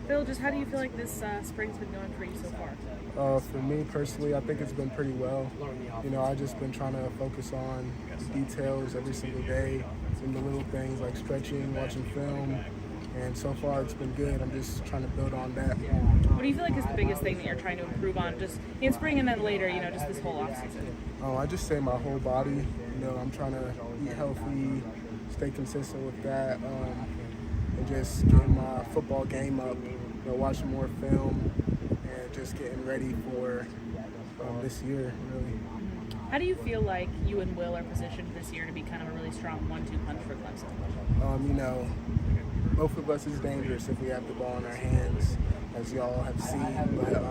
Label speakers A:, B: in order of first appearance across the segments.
A: Phil, just how do you feel like this spring's been going for you so far?
B: For me personally, I think it's been pretty well. I've just been trying to focus on the details every single day, and the little things like stretching, watching film, and so far it's been good. I'm just trying to build on that.
A: What do you feel like is the biggest thing that you're trying to improve on, just in spring and then later, just this whole off season?
B: I just say my whole body. I'm trying to eat healthy, stay consistent with that, and just getting my football game up. Watching more film and just getting ready for this year, really.
A: How do you feel like you and Will are positioned this year to be kind of a really strong 1-2 punch for Clemson?
B: Both of us is dangerous if we have the ball in our hands, as y'all have seen. But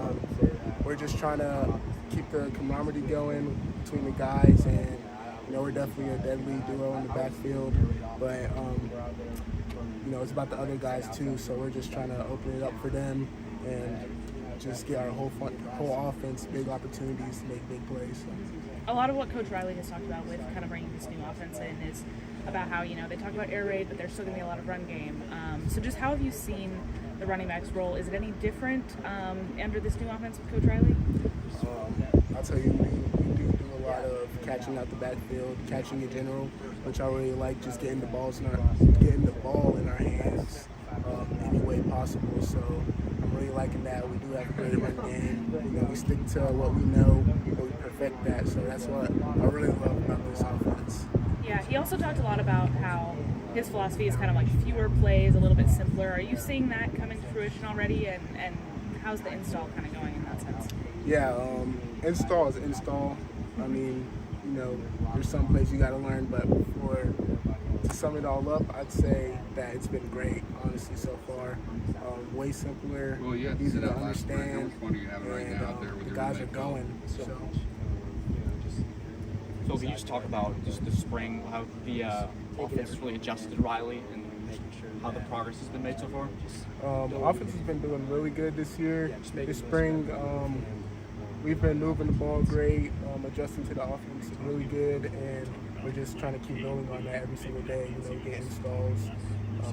B: we're just trying to keep the camaraderie going between the guys, and we're definitely a deadly duo in the backfield. But it's about the other guys too, so we're just trying to open it up for them and just get our whole offense big opportunities to make big plays.
A: A lot of what Coach Riley has talked about with kind of bringing this new offense in is about how, they talk about air raid, but there's still going to be a lot of run game. So just how have you seen the running back's role? Is it any different under this new offense with Coach Riley?
B: I'll tell you, we do a lot of catching out the backfield, catching in general, which I really like, just getting the ball in our hands any way possible. So I'm really liking that. We do have a great run game. We stick to what we know, and we perfect that. So that's what I really love about this offense.
A: Yeah, he also talked a lot about how his philosophy is kind of like fewer plays, a little bit simpler. Are you seeing that coming to fruition already? And how's the install kind of going in that sense?
B: Yeah, install is install. There's some plays you got to learn, but to sum it all up, I'd say that it's been great, honestly, so far. Way simpler, easy to understand, and the guys are going. So
C: can you just talk about just the spring, how the offense really adjusted to Riley and how the progress has been made so far?
B: The offense has been doing really good this year. This spring, we've been moving the ball great, adjusting to the offense is really good, and we're just trying to keep building on that every single day, get installs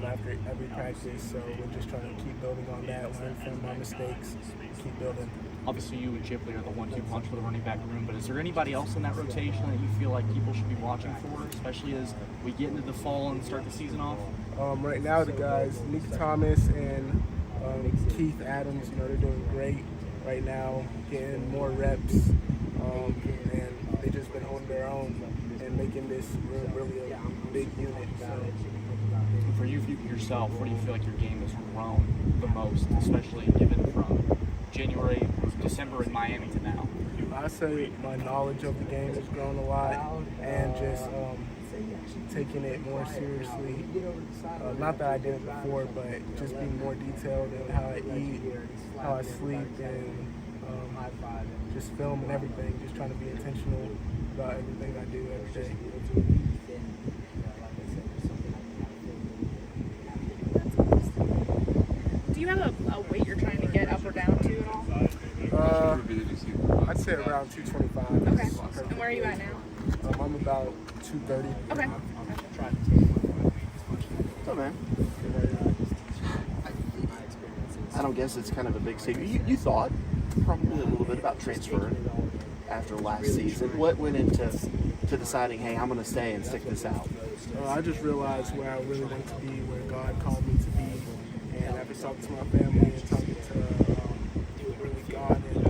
B: after every practice. So we're just trying to keep building on that, learn from our mistakes, keep building.
C: Obviously, you and Chipley are the 1-2 punch for the running back room, but is there anybody else in that rotation that you feel like people should be watching for, especially as we get into the fall and start the season off?
B: Right now, the guys, Nick Thomas and Keith Adams, they're doing great right now, getting more reps, and they've just been holding their own and making this really a big unit. So.
C: For you yourself, where do you feel like your game has grown the most, especially given from January, December in Miami to now?
B: I say my knowledge of the game has grown a lot, and just taking it more seriously. Not that I didn't before, but just being more detailed in how I eat, how I sleep, and just film and everything. Just trying to be intentional about everything I do every day.
A: Do you have a weight you're trying to get up or down to at all?
B: I'd say around 225.
A: Okay. And where are you at now?
B: I'm about 230.
A: Okay.
D: What's up, man? I don't guess it's kind of a big secret. You thought probably a little bit about transferring after last season. What went into deciding, hey, I'm going to stay and stick this out?
B: I just realized where I really want to be, where God called me to be. And after talking to my family and talking to really God, and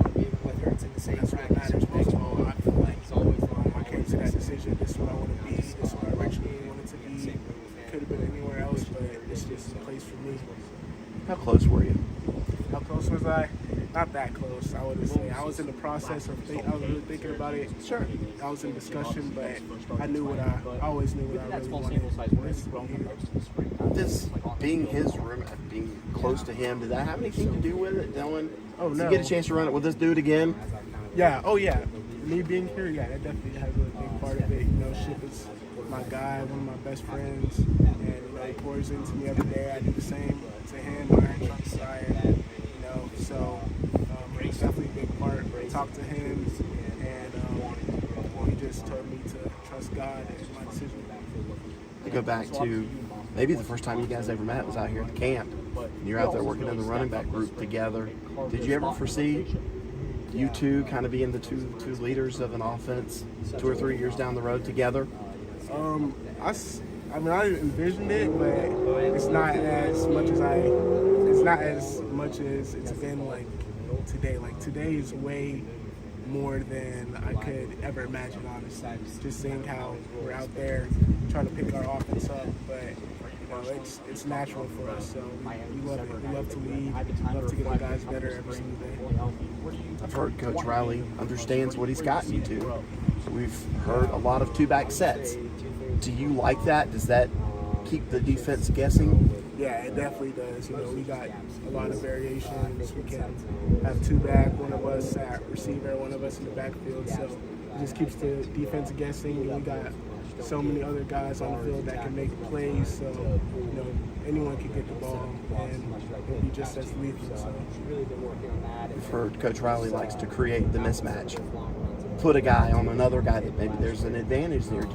B: that's what matters most of all, I feel like I came to that decision. This is what I want to be. This is what I originally wanted to be. Could have been anywhere else, but it's just a place for me.
D: How close were you?
B: How close was I? Not that close, I would say. I was in the process of I was really thinking about it.
D: Sure.
B: I was in discussion, but I always knew what I really wanted.
D: This being his room, being close to him, did that have anything to do with it, Dylan?
B: Oh, no.
D: Did you get a chance to run it with this dude again?
B: Yeah, oh yeah. Me being here, yeah, that definitely has a big part of it. Ship is my guy, one of my best friends, and he pours into me every day. I do the same to him, iron sharpens iron, so it's definitely a big part. I talked to him, and he just told me to trust God and my decision.
D: To go back to maybe the first time you guys ever met was out here at the camp. And you're out there working in the running back group together. Did you ever foresee you two kind of being the two leaders of an offense 2 or 3 years down the road together?
B: I mean, I envisioned it, but it's not as much as it's been like today. Like today is way more than I could ever imagine, honestly. Just seeing how we're out there trying to pick our offense up, but it's natural for us. So we love it. We love to lead. We love to get our guys better every single day.
D: I've heard Coach Riley understands what he's gotten you to. We've heard a lot of two-back sets. Do you like that? Does that keep the defense guessing?
B: Yeah, it definitely does. We got a lot of variations. We can have two back, one of us at receiver, one of us in the backfield. So it just keeps the defense guessing. And we got so many other guys on the field that can make plays. So anyone can get the ball and it'll be just as lethal. So
D: we've heard Coach Riley likes to create the mismatch, put a guy on another guy that maybe there's an advantage there.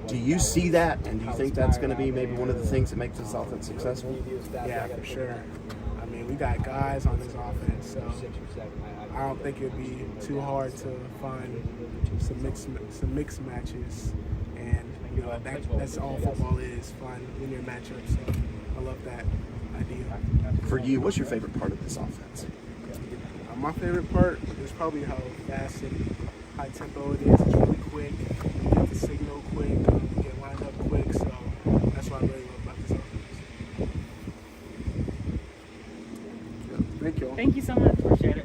D: Do you see that, and do you think that's going to be maybe one of the things that makes this offense successful?
B: Yeah, for sure. I mean, we got guys on this offense, so I don't think it'd be too hard to find some mixed matches, and that's all football is, find linear matchups. So I love that idea.
D: For you, what's your favorite part of this offense?
B: My favorite part is probably how fast and high tempo it is. It's really quick. You get the signal quick. You get lined up quick. So that's what I really love about this offense. Thank you all.
A: Thank you so much.